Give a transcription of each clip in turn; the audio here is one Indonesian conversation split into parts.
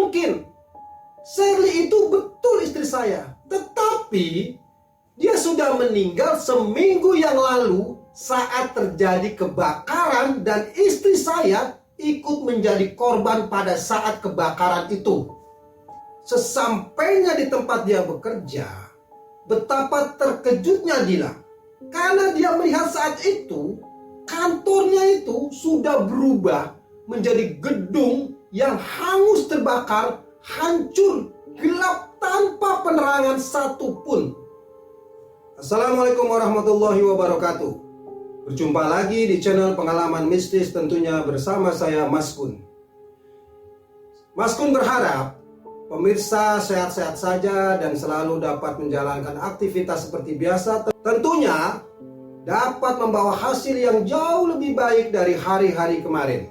mungkin. Shirley itu betul istri saya. Tetapi dia sudah meninggal seminggu yang lalu saat terjadi kebakaran dan istri saya ikut menjadi korban pada saat kebakaran itu. Sesampainya di tempat dia bekerja, betapa terkejutnya Dila. Karena dia melihat saat itu kantornya itu sudah berubah menjadi gedung yang hangus terbakar, hancur, gelap tanpa penerangan satupun. Assalamualaikum warahmatullahi wabarakatuh. Berjumpa lagi di channel Pengalaman Mistis, tentunya bersama saya Mas Kun. Mas Kun berharap pemirsa sehat-sehat saja dan selalu dapat menjalankan aktivitas seperti biasa. Tentunya dapat membawa hasil yang jauh lebih baik dari hari-hari kemarin.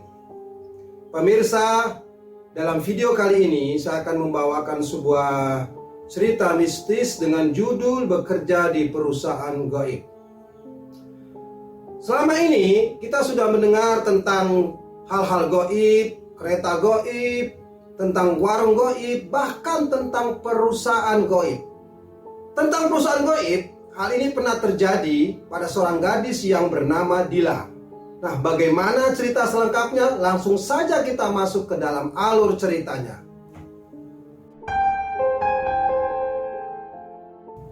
Pemirsa, dalam video kali ini saya akan membawakan sebuah cerita mistis dengan judul Bekerja di Perusahaan Gaib. Selama ini kita sudah mendengar tentang hal-hal gaib, kereta gaib, tentang warung gaib, bahkan tentang perusahaan gaib. Tentang perusahaan gaib, hal ini pernah terjadi pada seorang gadis yang bernama Dila. Nah, bagaimana cerita selengkapnya? Langsung saja kita masuk ke dalam alur ceritanya.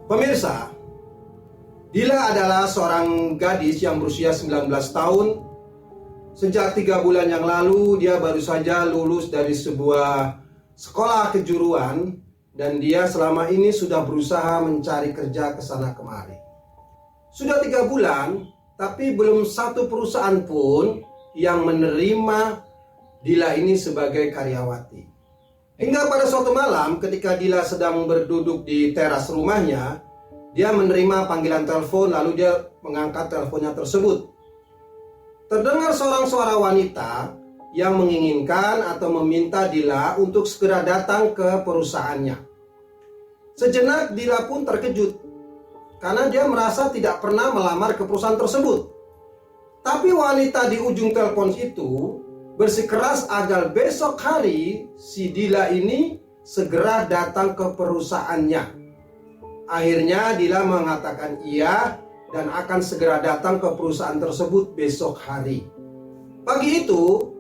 Pemirsa, Dila adalah seorang gadis yang berusia 19 tahun. Sejak 3 bulan yang lalu, dia baru saja lulus dari sebuah sekolah kejuruan. Dan dia selama ini sudah berusaha mencari kerja ke sana kemari. Sudah 3 bulan, tapi belum satu perusahaan pun yang menerima Dila ini sebagai karyawati. Hingga pada suatu malam ketika Dila sedang berduduk di teras rumahnya, dia menerima panggilan telepon, lalu dia mengangkat teleponnya tersebut. Terdengar seorang suara wanita yang menginginkan atau meminta Dila untuk segera datang ke perusahaannya. Sejenak Dila pun terkejut karena dia merasa tidak pernah melamar ke perusahaan tersebut. Tapi wanita di ujung telepon itu bersikeras agar besok hari si Dila ini segera datang ke perusahaannya. Akhirnya Dila mengatakan iya dan akan segera datang ke perusahaan tersebut besok hari. Pagi itu,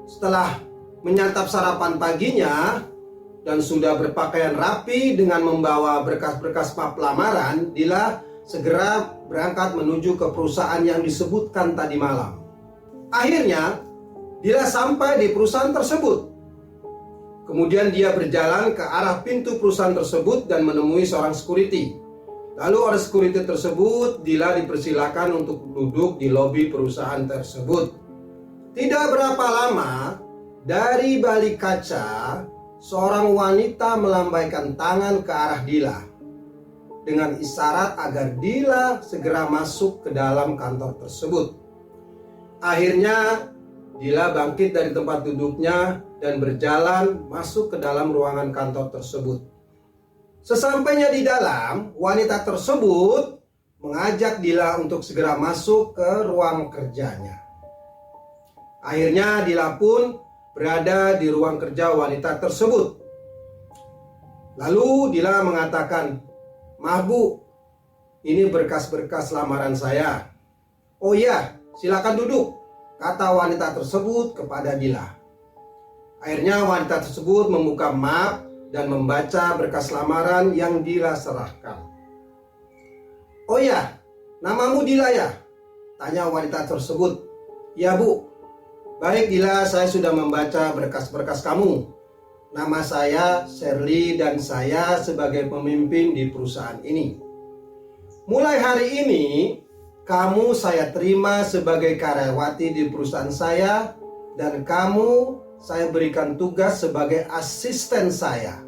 setelah menyantap sarapan paginya dan sudah berpakaian rapi dengan membawa berkas-berkas lamaran, Dila segera berangkat menuju ke perusahaan yang disebutkan tadi malam. Akhirnya Dila sampai di perusahaan tersebut. Kemudian dia berjalan ke arah pintu perusahaan tersebut dan menemui seorang security. Lalu oleh security tersebut, Dila dipersilakan untuk duduk di lobi perusahaan tersebut. Tidak berapa lama, dari balik kaca, seorang wanita melambaikan tangan ke arah Dila dengan isyarat agar Dila segera masuk ke dalam kantor tersebut. Akhirnya Dila bangkit dari tempat duduknya dan berjalan masuk ke dalam ruangan kantor tersebut. Sesampainya di dalam, wanita tersebut mengajak Dila untuk segera masuk ke ruang kerjanya. Akhirnya Dila pun berada di ruang kerja wanita tersebut. Lalu Dila mengatakan, "Maaf Bu, ini berkas-berkas lamaran saya." "Oh iya, silakan duduk," kata wanita tersebut kepada Dila. Akhirnya wanita tersebut membuka map dan membaca berkas lamaran yang Dila serahkan. "Oh ya, namamu Dila ya?" tanya wanita tersebut. "Ya Bu." "Baik Dila, saya sudah membaca berkas-berkas kamu. Nama saya Shirley dan saya sebagai pemimpin di perusahaan ini. Mulai hari ini kamu saya terima sebagai karyawati di perusahaan saya dan kamu saya berikan tugas sebagai asisten saya."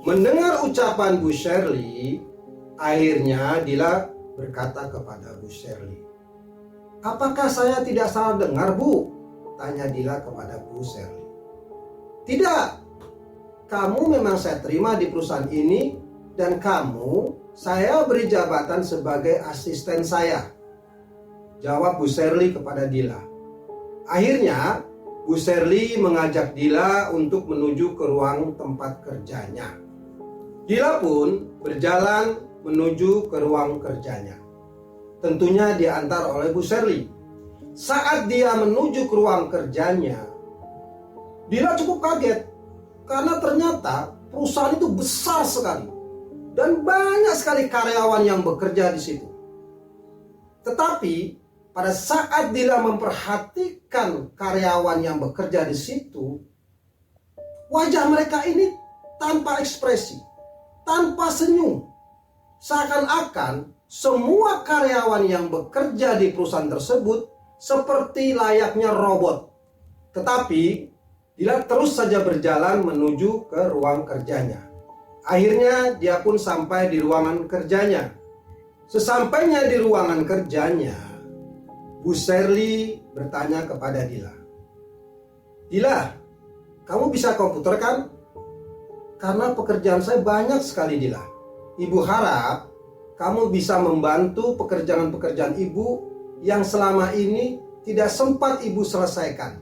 Mendengar ucapan Bu Shirley, akhirnya Dila berkata kepada Bu Shirley, "Apakah saya tidak salah dengar Bu?" tanya Dila kepada Bu Shirley. "Tidak, kamu memang saya terima di perusahaan ini dan kamu saya beri jabatan sebagai asisten saya," jawab Bu Shirley kepada Dila. Akhirnya Bu Bu Sherly mengajak Dila untuk menuju ke ruang tempat kerjanya. Dila pun berjalan menuju ke ruang kerjanya. Tentunya diantar oleh Bu Sherly. Saat dia menuju ke ruang kerjanya, Dila cukup kaget karena ternyata perusahaan itu besar sekali dan banyak sekali karyawan yang bekerja di situ. Tetapi pada saat Dila memperhatikan karyawan yang bekerja di situ, wajah mereka ini tanpa ekspresi, tanpa senyum. Seakan-akan semua karyawan yang bekerja di perusahaan tersebut seperti layaknya robot. Tetapi Dila terus saja berjalan menuju ke ruang kerjanya. Akhirnya dia pun sampai di ruangan kerjanya. Sesampainya di ruangan kerjanya, Bu Sherly bertanya kepada Dila, "Dila, kamu bisa komputer kan? Karena pekerjaan saya banyak sekali, Dila. Ibu harap kamu bisa membantu pekerjaan-pekerjaan ibu yang selama ini tidak sempat ibu selesaikan."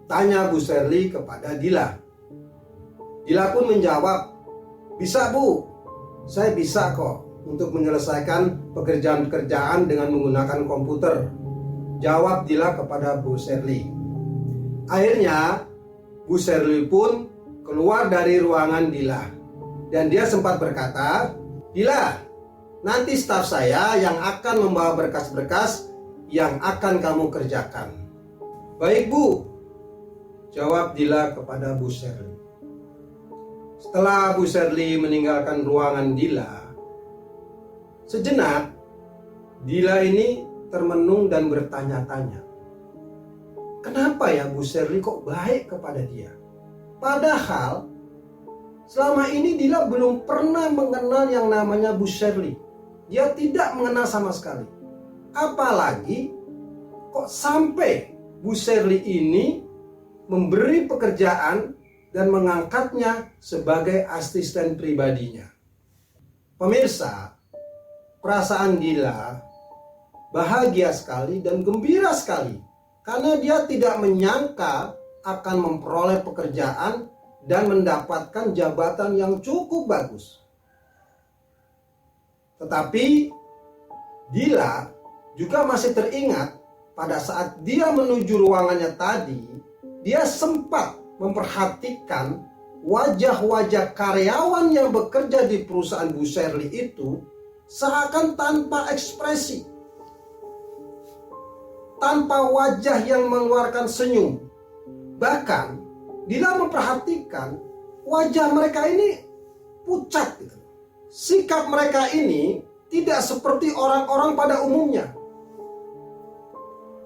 Tanya Bu Sherly kepada Dila. Dila pun menjawab, "Bisa, Bu. Saya bisa kok untuk menyelesaikan pekerjaan-pekerjaan dengan menggunakan komputer," jawab Dila kepada Bu Sherly. Akhirnya Bu Sherly pun keluar dari ruangan Dila. Dan dia sempat berkata, "Dila, nanti staf saya yang akan membawa berkas-berkas yang akan kamu kerjakan." "Baik, Bu," jawab Dila kepada Bu Sherly. Setelah Bu Sherly meninggalkan ruangan Dila, sejenak Dila ini termenung dan bertanya-tanya, kenapa ya Bu Sherly kok baik kepada dia? Padahal selama ini Dila belum pernah mengenal yang namanya Bu Sherly. Dia tidak mengenal sama sekali. Apalagi kok sampai Bu Sherly ini memberi pekerjaan dan mengangkatnya sebagai asisten pribadinya. Pemirsa, perasaan Dila bahagia sekali dan gembira sekali karena dia tidak menyangka akan memperoleh pekerjaan dan mendapatkan jabatan yang cukup bagus. Tetapi Dila juga masih teringat pada saat dia menuju ruangannya tadi, dia sempat memperhatikan wajah-wajah karyawan yang bekerja di perusahaan Bu Sherly itu seakan tanpa ekspresi, tanpa wajah yang mengeluarkan senyum. Bahkan Dila memperhatikan wajah mereka ini pucat gitu. Sikap mereka ini tidak seperti orang-orang pada umumnya.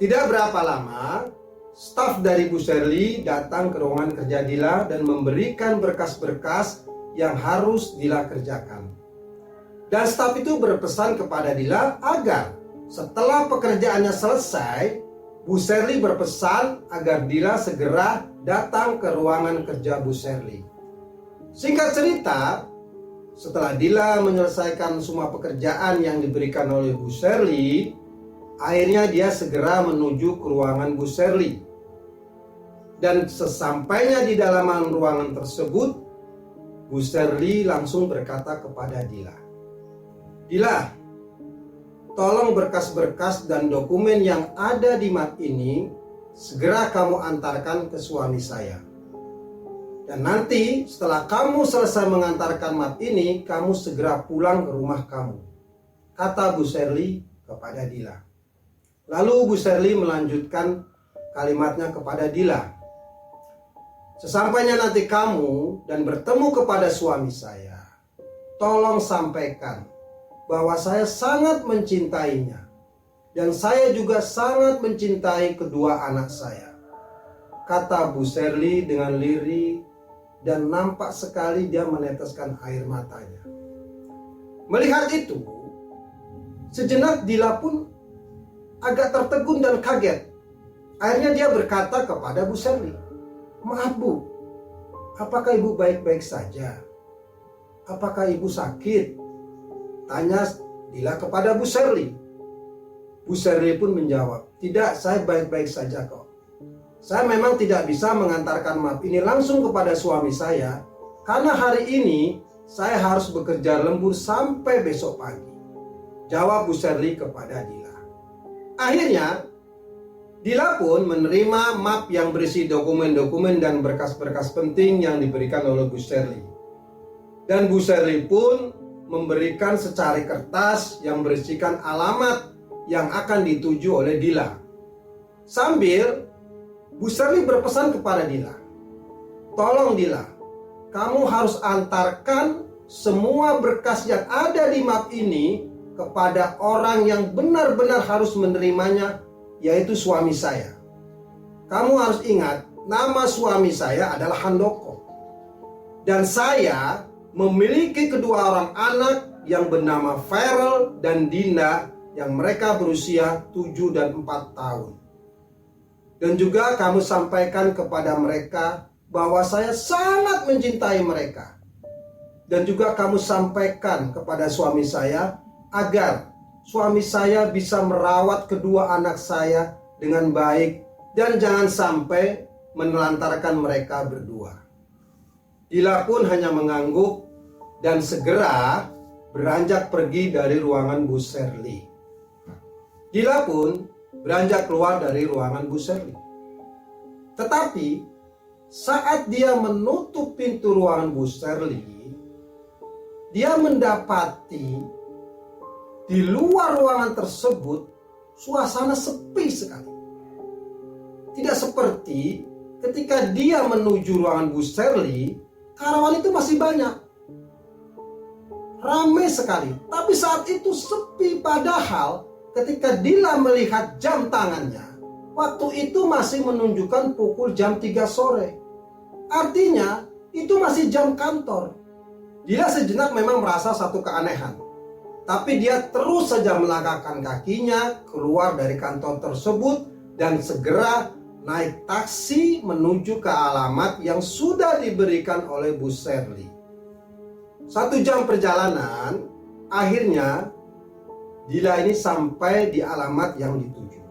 Tidak berapa lama, staf dari Bu Sherly datang ke ruangan kerja Dila dan memberikan berkas-berkas yang harus Dila kerjakan. Dan staf itu berpesan kepada Dila agar setelah pekerjaannya selesai, Bu Sherly berpesan agar Dila segera datang ke ruangan kerja Bu Sherly. Singkat cerita, setelah Dila menyelesaikan semua pekerjaan yang diberikan oleh Bu Sherly, akhirnya dia segera menuju ke ruangan Bu Sherly. Dan sesampainya di dalam ruangan tersebut, Bu Sherly langsung berkata kepada Dila, "Dila, tolong berkas-berkas dan dokumen yang ada di map ini segera kamu antarkan ke suami saya. Dan nanti setelah kamu selesai mengantarkan map ini, kamu segera pulang ke rumah kamu," kata Bu Sherly kepada Dila. Lalu Bu Sherly melanjutkan kalimatnya kepada Dila, "Sesampainya nanti kamu dan bertemu kepada suami saya, tolong sampaikan bahwa saya sangat mencintainya. Dan saya juga sangat mencintai kedua anak saya," kata Bu Sherly dengan lirih dan nampak sekali dia meneteskan air matanya. Melihat itu, sejenak Dila pun agak tertegun dan kaget. Akhirnya dia berkata kepada Bu Sherly, "Maaf Bu, apakah ibu baik-baik saja? Apakah ibu sakit?" tanya Dila kepada Bu Sherly. Bu Sherly pun menjawab, "Tidak, saya baik-baik saja kok." saya memang tidak bisa mengantarkan map ini langsung kepada suami saya, karena hari ini saya harus bekerja lembur sampai besok pagi, jawab Bu Sherly kepada Dila. Akhirnya, Dila pun menerima map yang berisi dokumen-dokumen dan berkas-berkas penting yang diberikan oleh Bu Sherly. Dan Bu Sherly pun memberikan secari kertas yang berisikan alamat yang akan dituju oleh Dila. Sambil Bu Sherly berpesan kepada Dila, "Tolong Dila, kamu harus antarkan semua berkas yang ada di map ini kepada orang yang benar-benar harus menerimanya, yaitu suami saya. Kamu harus ingat, nama suami saya adalah Handoko. Dan saya memiliki kedua orang anak yang bernama Farel dan Dinda, yang mereka berusia 7 dan 4 tahun. Dan juga kamu sampaikan kepada mereka bahwa saya sangat mencintai mereka. Dan juga kamu sampaikan kepada suami saya agar suami saya bisa merawat kedua anak saya dengan baik dan jangan sampai menelantarkan mereka berdua." Dila pun hanya mengangguk dan segera beranjak pergi dari ruangan Bu Sherly. Dila pun beranjak keluar dari ruangan Bu Sherly. Tetapi saat dia menutup pintu ruangan Bu Sherly, dia mendapati di luar ruangan tersebut suasana sepi sekali. Tidak seperti ketika dia menuju ruangan Bu Sherly, karyawan itu masih banyak. Ramai sekali. Tapi saat itu sepi, padahal ketika Dila melihat jam tangannya, waktu itu masih menunjukkan pukul jam 3 sore. Artinya itu masih jam kantor. Dila sejenak memang merasa satu keanehan. Tapi dia terus saja melangkahkan kakinya keluar dari kantor tersebut dan segera naik taksi menuju ke alamat yang sudah diberikan oleh Bu Sherly. 1 jam perjalanan, akhirnya Dila ini sampai di alamat yang dituju.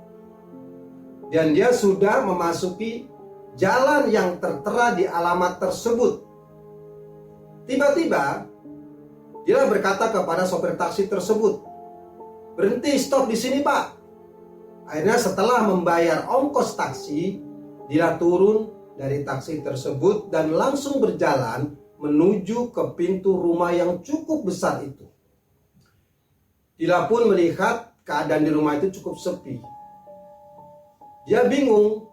Dan dia sudah memasuki jalan yang tertera di alamat tersebut. Tiba-tiba Dila berkata kepada sopir taksi tersebut, "Berhenti, stop di sini Pak." Akhirnya setelah membayar ongkos taksi, Dila turun dari taksi tersebut dan langsung berjalan menuju ke pintu rumah yang cukup besar itu. Dila pun melihat keadaan di rumah itu cukup sepi. Dia bingung,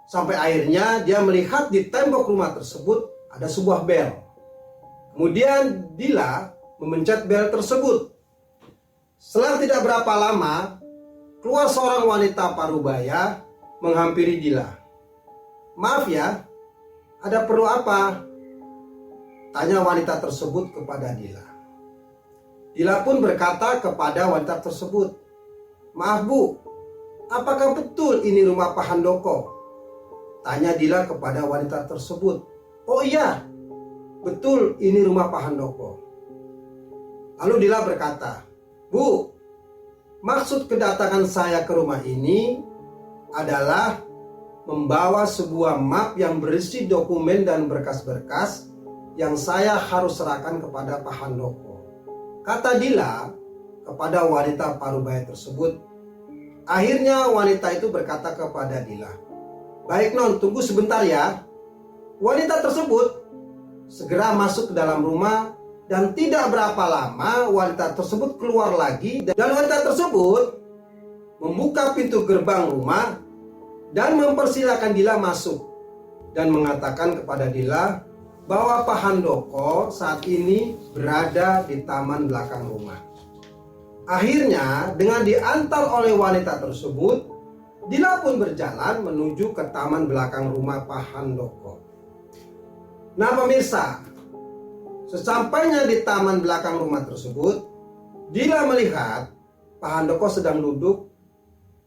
sampai akhirnya dia melihat di tembok rumah tersebut ada sebuah bel. Kemudian Dila memencet bel tersebut. Selang tidak berapa lama, keluar seorang wanita parubaya menghampiri Dila. "Maaf ya, ada perlu apa?" tanya wanita tersebut kepada Dila. Dila pun berkata kepada wanita tersebut, "Maaf Bu, apakah betul ini rumah Pak Handoko?" tanya Dila kepada wanita tersebut. "Oh iya, betul ini rumah Pak Handoko." Lalu Dila berkata, "Bu, maksud kedatangan saya ke rumah ini adalah membawa sebuah map yang berisi dokumen dan berkas-berkas yang saya harus serahkan kepada Pak Handoko," kata Dila kepada wanita parubaya tersebut. Akhirnya wanita itu berkata kepada Dila, "Baik non, tunggu sebentar ya." Wanita tersebut segera masuk ke dalam rumah dan tidak berapa lama wanita tersebut keluar lagi dan wanita tersebut membuka pintu gerbang rumah dan mempersilahkan Dila masuk dan mengatakan kepada Dila bahwa Pak Handoko saat ini berada di taman belakang rumah. Akhirnya dengan diantar oleh wanita tersebut, Dila pun berjalan menuju ke taman belakang rumah Pak Handoko. Nah pemirsa, sesampainya di taman belakang rumah tersebut, Dila melihat Pak Handoko sedang duduk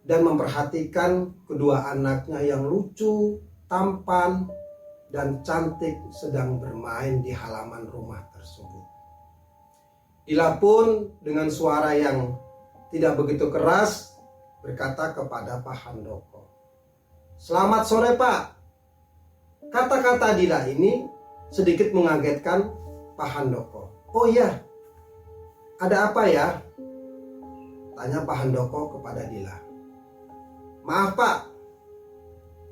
dan memperhatikan kedua anaknya yang lucu, tampan, dan cantik sedang bermain di halaman rumah tersebut. Dila pun dengan suara yang tidak begitu keras berkata kepada Pak Handoko, "Selamat sore, Pak." Kata-kata Dila ini sedikit mengagetkan Pak Handoko. "Oh iya, ada apa ya?" tanya Pak Handoko kepada Dila. "Maaf, Pak,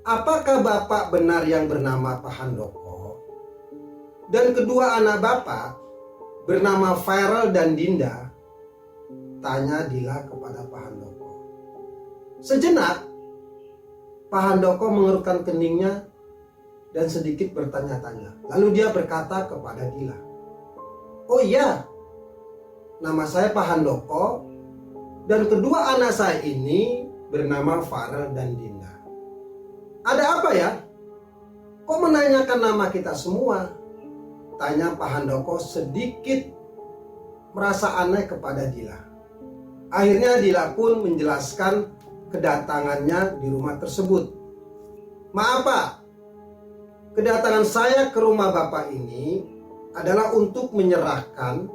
apakah Bapak benar yang bernama Pak Handoko? Dan kedua anak Bapak bernama Viral dan Dinda?" tanya Dila kepada Pak Handoko. Sejenak, Pak Handoko mengerutkan keningnya dan sedikit bertanya-tanya. Lalu dia berkata kepada Dila, "Oh iya, nama saya Pak Handoko dan kedua anak saya ini bernama Farel dan Dinda." "Ada apa ya? Kok menanyakan nama kita semua?" tanya Pak Handoko sedikit merasa aneh kepada Dila. Akhirnya Dila pun menjelaskan kedatangannya di rumah tersebut. "Maaf, Pak, kedatangan saya ke rumah Bapak ini adalah untuk menyerahkan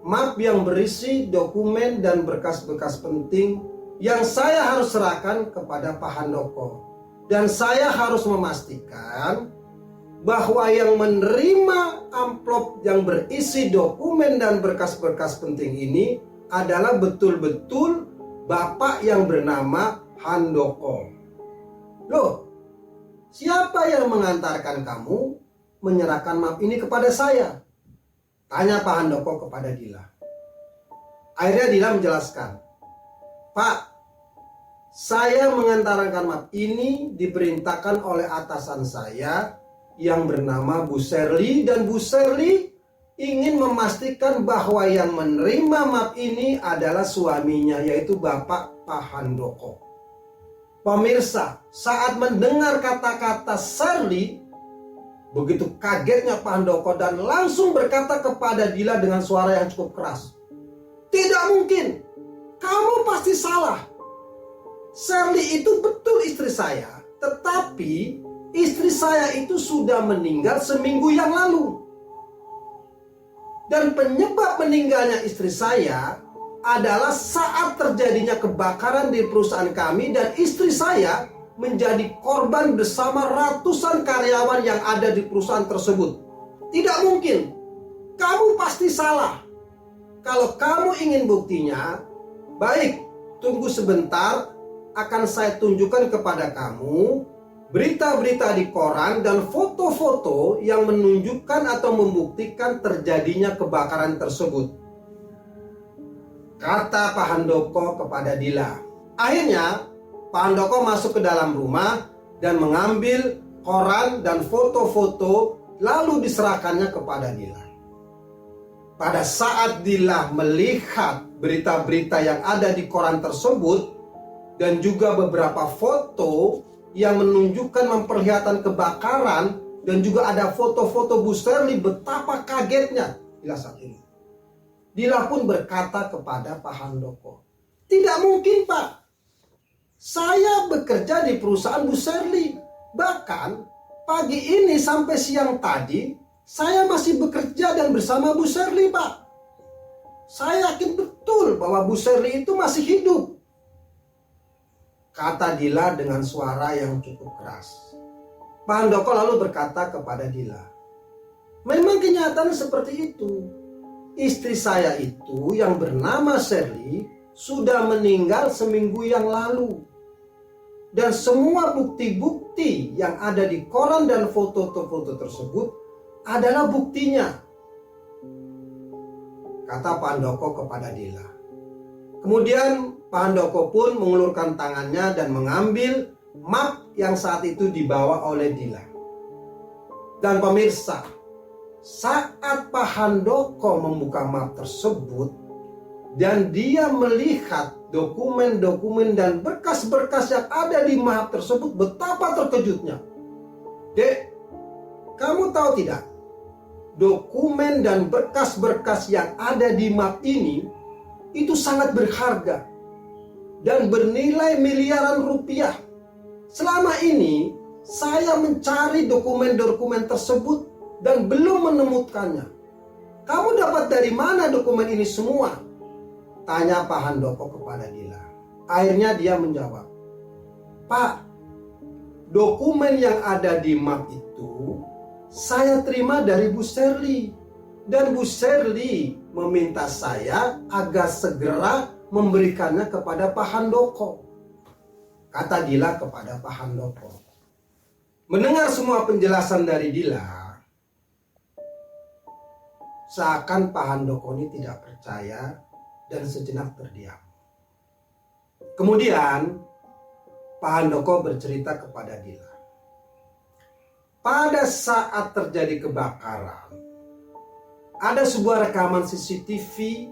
map yang berisi dokumen dan berkas-berkas penting yang saya harus serahkan kepada Pak Handoko. Dan saya harus memastikan bahwa yang menerima amplop yang berisi dokumen dan berkas-berkas penting ini adalah betul-betul Bapak yang bernama Handoko." "Loh, siapa yang mengantarkan kamu menyerahkan map ini kepada saya?" tanya Pak Handoko kepada Dila. Akhirnya Dila menjelaskan, "Pak, saya mengantarkan map ini diperintahkan oleh atasan saya yang bernama Bu Sherly, dan Bu Sherly ingin memastikan bahwa yang menerima map ini adalah suaminya, yaitu Bapak Pak Handoko." Pemirsa, saat mendengar kata-kata Sherly, begitu kagetnya Pak Handoko dan langsung berkata kepada Dila dengan suara yang cukup keras, "Tidak mungkin, kamu pasti salah. Sherly itu betul istri saya, tetapi istri saya itu sudah meninggal seminggu yang lalu. Dan penyebab meninggalnya istri saya adalah saat terjadinya kebakaran di perusahaan kami dan istri saya menjadi korban bersama ratusan karyawan yang ada di perusahaan tersebut. Tidak mungkin, kamu pasti salah. Kalau kamu ingin buktinya, baik, tunggu sebentar, akan saya tunjukkan kepada kamu berita-berita di koran dan foto-foto yang menunjukkan atau membuktikan terjadinya kebakaran tersebut," kata Pak Handoko kepada Dila. Akhirnya Pak Handoko masuk ke dalam rumah dan mengambil koran dan foto-foto lalu diserahkannya kepada Dila. Pada saat Dila melihat berita-berita yang ada di koran tersebut dan juga beberapa foto yang menunjukkan memperlihatkan kebakaran dan juga ada foto-foto Bu Sherly, betapa kagetnya Dila saat ini. Dila pun berkata kepada Pak Handoko, "Tidak mungkin, Pak. Saya bekerja di perusahaan Bu Sherly. Bahkan pagi ini sampai siang tadi saya masih bekerja dan bersama Bu Sherly, Pak. Saya yakin betul bahwa Bu Sherly itu masih hidup," kata Dila dengan suara yang cukup keras. Pak Handoko lalu berkata kepada Dila, "Memang kenyataan seperti itu. Istri saya itu yang bernama Sherly sudah meninggal seminggu yang lalu. Dan semua bukti-bukti yang ada di koran dan foto-foto tersebut adalah buktinya," kata Pak Handoko kepada Dila. Kemudian Pak Handoko pun mengulurkan tangannya dan mengambil map yang saat itu dibawa oleh Dila. Dan pemirsa, saat Pak Handoko membuka map tersebut dan dia melihat dokumen-dokumen dan berkas-berkas yang ada di map tersebut, betapa terkejutnya. "Dek, kamu tahu tidak? Dokumen dan berkas-berkas yang ada di map ini itu sangat berharga dan bernilai miliaran rupiah. Selama ini saya mencari dokumen-dokumen tersebut dan belum menemukannya. Kamu dapat dari mana dokumen ini semua?" tanya Pak Handoko kepada Dila. Akhirnya dia menjawab, "Pak, dokumen yang ada di map itu saya terima dari Bu Sherly. Dan Bu Sherly meminta saya agar segera memberikannya kepada Pak Handoko. Kata Dila kepada Pak Handoko. Mendengar semua penjelasan dari Dila, seakan Pak Handoko ini tidak percaya dan sejenak terdiam. Kemudian Pak Handoko bercerita kepada Dila. Pada saat terjadi kebakaran, ada sebuah rekaman CCTV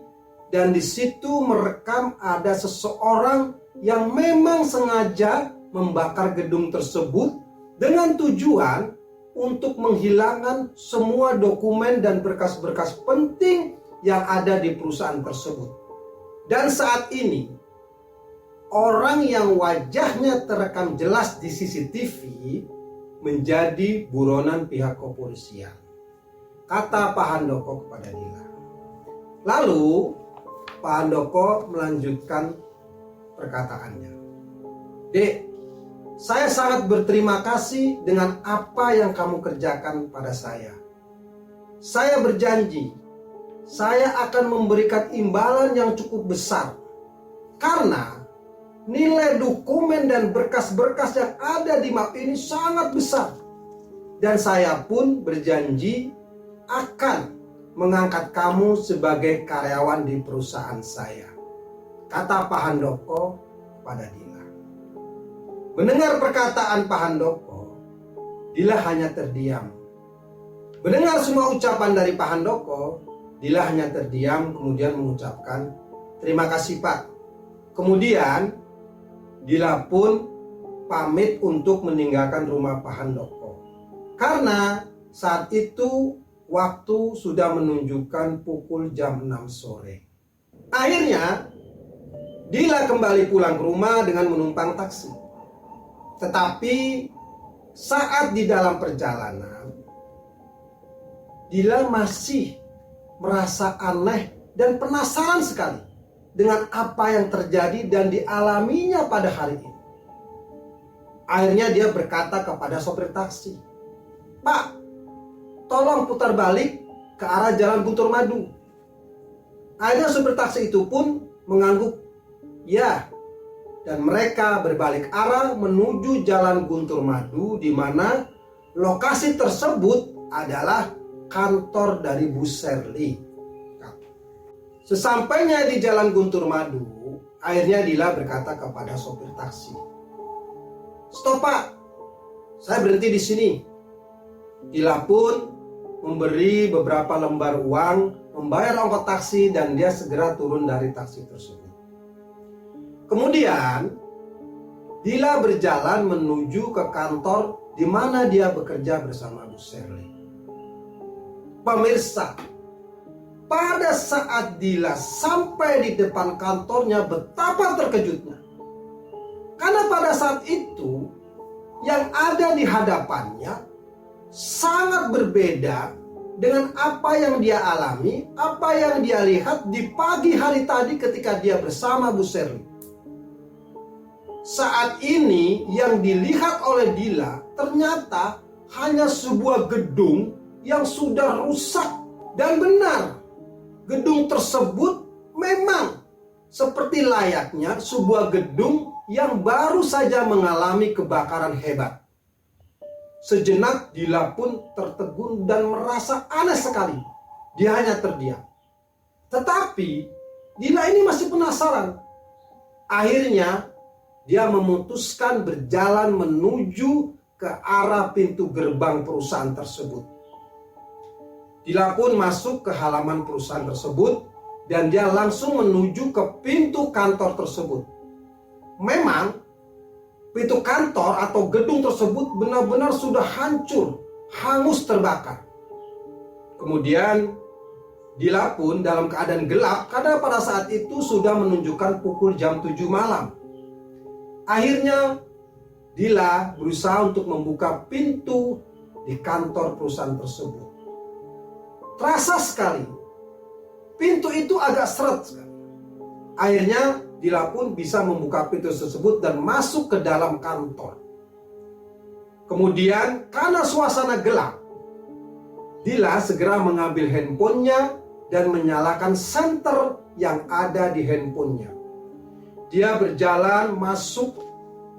dan di situ merekam ada seseorang yang memang sengaja membakar gedung tersebut dengan tujuan untuk menghilangkan semua dokumen dan berkas-berkas penting yang ada di perusahaan tersebut. Dan saat ini, orang yang wajahnya terekam jelas di CCTV menjadi buronan pihak kepolisian. Kata Pak Handoko kepada Dila. Lalu Pak Handoko melanjutkan perkataannya. Dek, saya sangat berterima kasih dengan apa yang kamu kerjakan pada saya. Saya berjanji, saya akan memberikan imbalan yang cukup besar. Karena nilai dokumen dan berkas-berkas yang ada di map ini sangat besar. Dan saya pun berjanji akan mengangkat kamu sebagai karyawan di perusahaan saya. Kata Pak Handoko pada Dila. Mendengar perkataan Pak Handoko, Dila hanya terdiam. Mendengar semua ucapan dari Pak Handoko, Dila hanya terdiam kemudian mengucapkan, terima kasih Pak. Kemudian Dila pun pamit untuk meninggalkan rumah Pak Handoko. Karena saat itu waktu sudah menunjukkan pukul jam 6 sore. Akhirnya Dila kembali pulang ke rumah dengan menumpang taksi. Tetapi saat di dalam perjalanan, Dila masih merasa aneh dan penasaran sekali dengan apa yang terjadi dan dialaminya pada hari ini. Akhirnya dia berkata kepada sopir taksi, Pak, tolong putar balik ke arah Jalan Guntur Madu. Akhirnya sopir taksi itu pun mengangguk ya. Dan mereka berbalik arah menuju Jalan Guntur Madu, di mana lokasi tersebut adalah kantor dari Bu Sherly. Sesampainya di Jalan Guntur Madu, akhirnya Dila berkata kepada sopir taksi, stop Pak, saya berhenti di sini. Dila pun memberi beberapa lembar uang, membayar ongkos taksi, dan dia segera turun dari taksi tersebut. Kemudian Dila berjalan menuju ke kantor di mana dia bekerja bersama Bu Sherly. Pemirsa, pada saat Dila sampai di depan kantornya, betapa terkejutnya. Karena pada saat itu yang ada di hadapannya sangat berbeda dengan apa yang dia alami, apa yang dia lihat di pagi hari tadi ketika dia bersama Bu Sherly. Saat ini yang dilihat oleh Dila ternyata hanya sebuah gedung yang sudah rusak. Dan benar, gedung tersebut memang seperti layaknya sebuah gedung yang baru saja mengalami kebakaran hebat. Sejenak Dila pun tertegun dan merasa aneh sekali. Dia hanya terdiam. Tetapi Dila ini masih penasaran. Akhirnya dia memutuskan berjalan menuju ke arah pintu gerbang perusahaan tersebut. Dila pun masuk ke halaman perusahaan tersebut dan dia langsung menuju ke pintu kantor tersebut. Memang pintu kantor atau gedung tersebut benar-benar sudah hancur, hangus terbakar. Kemudian Dila pun dalam keadaan gelap karena pada saat itu sudah menunjukkan pukul jam 7 malam. Akhirnya Dila berusaha untuk membuka pintu di kantor perusahaan tersebut. Terasa sekali pintu itu agak seret sekali. Akhirnya Dila pun bisa membuka pintu tersebut dan masuk ke dalam kantor. Kemudian karena suasana gelap, Dila segera mengambil handphonenya dan menyalakan senter yang ada di handphonenya. Dia berjalan masuk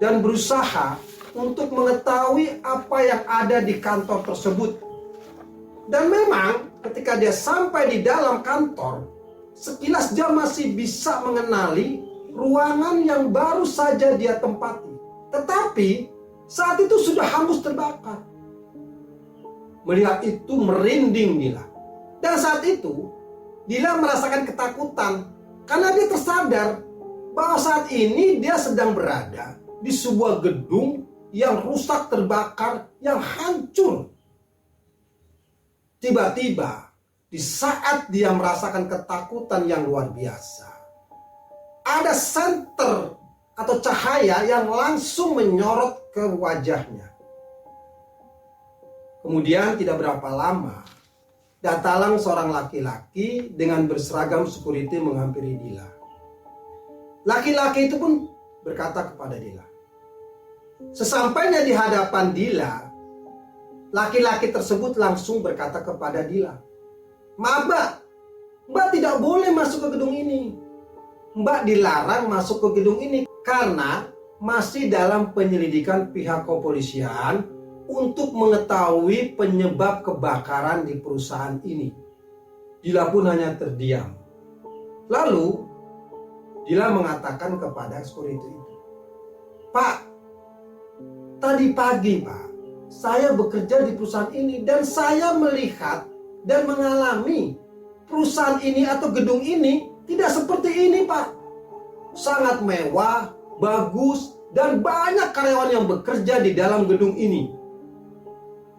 dan berusaha untuk mengetahui apa yang ada di kantor tersebut. Dan memang ketika dia sampai di dalam kantor, sekilas dia masih bisa mengenali ruangan yang baru saja dia tempati. Tetapi saat itu sudah hangus terbakar. Melihat itu merinding Dila. Dan saat itu Dila merasakan ketakutan karena dia tersadar bahwa saat ini dia sedang berada di sebuah gedung yang rusak terbakar, yang hancur. Tiba-tiba di saat dia merasakan ketakutan yang luar biasa, ada senter atau cahaya yang langsung menyorot ke wajahnya. Kemudian tidak berapa lama, datang seorang laki-laki dengan berseragam security menghampiri Dila. Laki-laki itu pun berkata kepada Dila. Sesampainya di hadapan Dila, laki-laki tersebut langsung berkata kepada Dila, "Maaf Mbak, Mbak tidak boleh masuk ke gedung ini. Mbak dilarang masuk ke gedung ini karena masih dalam penyelidikan pihak kepolisian untuk mengetahui penyebab kebakaran di perusahaan ini." Dila pun hanya terdiam. Lalu Dila mengatakan kepada security itu, "Pak, tadi pagi Pak, saya bekerja di perusahaan ini dan saya melihat dan mengalami perusahaan ini atau gedung ini tidak seperti ini Pak. Sangat mewah, bagus, dan banyak karyawan yang bekerja di dalam gedung ini,"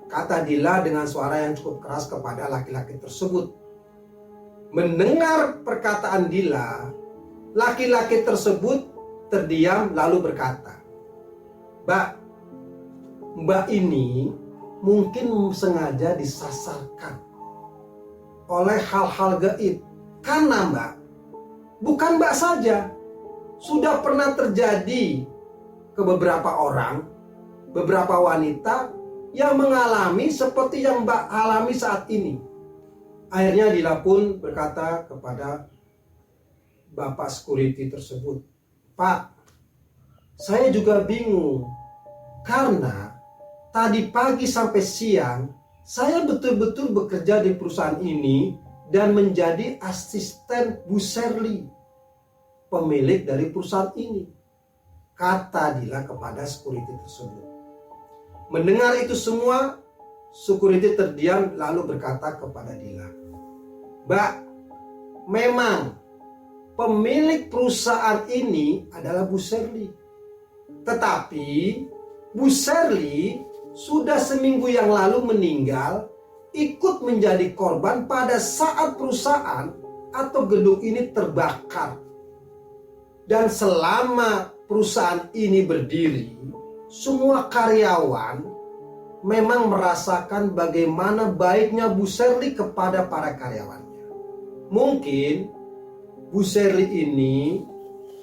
kata Dila dengan suara yang cukup keras kepada laki-laki tersebut. Mendengar perkataan Dila, laki-laki tersebut terdiam lalu berkata, Mbak ini mungkin sengaja disasarkan oleh hal-hal gaib. Karena Mbak, bukan Mbak saja, sudah pernah terjadi ke beberapa orang, beberapa wanita yang mengalami seperti yang Mbak alami saat ini. Akhirnya Dila pun berkata kepada Bapak security tersebut, "Pak, saya juga bingung karena tadi pagi sampai siang saya betul-betul bekerja di perusahaan ini dan menjadi asisten Bu Sherly, pemilik dari perusahaan ini," kata Dila kepada security tersebut. Mendengar itu semua, security terdiam lalu berkata kepada Dila, "Mbak, memang pemilik perusahaan ini adalah Bu Sherly. Tetapi Bu Sherly sudah seminggu yang lalu meninggal ikut menjadi korban pada saat perusahaan atau gedung ini terbakar. Dan selama perusahaan ini berdiri, semua karyawan memang merasakan bagaimana baiknya Bu Sherly kepada para karyawannya. Mungkin Bu Sherly ini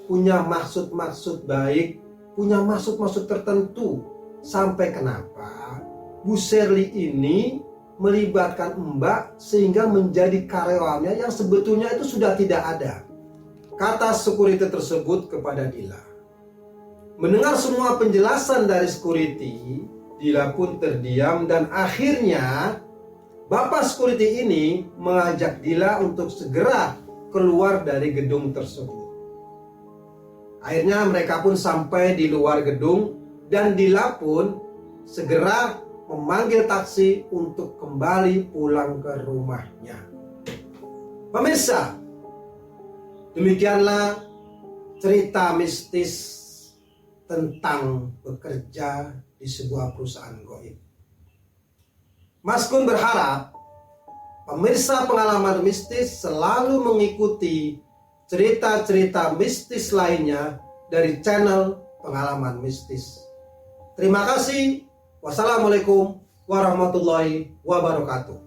punya maksud-maksud baik, punya maksud-maksud tertentu. Sampai kenapa Bu Sherly ini melibatkan Mbak sehingga menjadi karyawannya yang sebetulnya itu sudah tidak ada," kata security tersebut kepada Dila. Mendengar semua penjelasan dari security, Dila pun terdiam dan akhirnya Bapak security ini mengajak Dila untuk segera keluar dari gedung tersebut. Akhirnya mereka pun sampai di luar gedung dan Dila pun segera memanggil taksi untuk kembali pulang ke rumahnya. Pemirsa, demikianlah cerita mistis tentang bekerja di sebuah perusahaan gaib. Mas Kun berharap pemirsa pengalaman mistis selalu mengikuti cerita-cerita mistis lainnya dari channel Pengalaman Mistis. Terima kasih. Wassalamualaikum warahmatullahi wabarakatuh.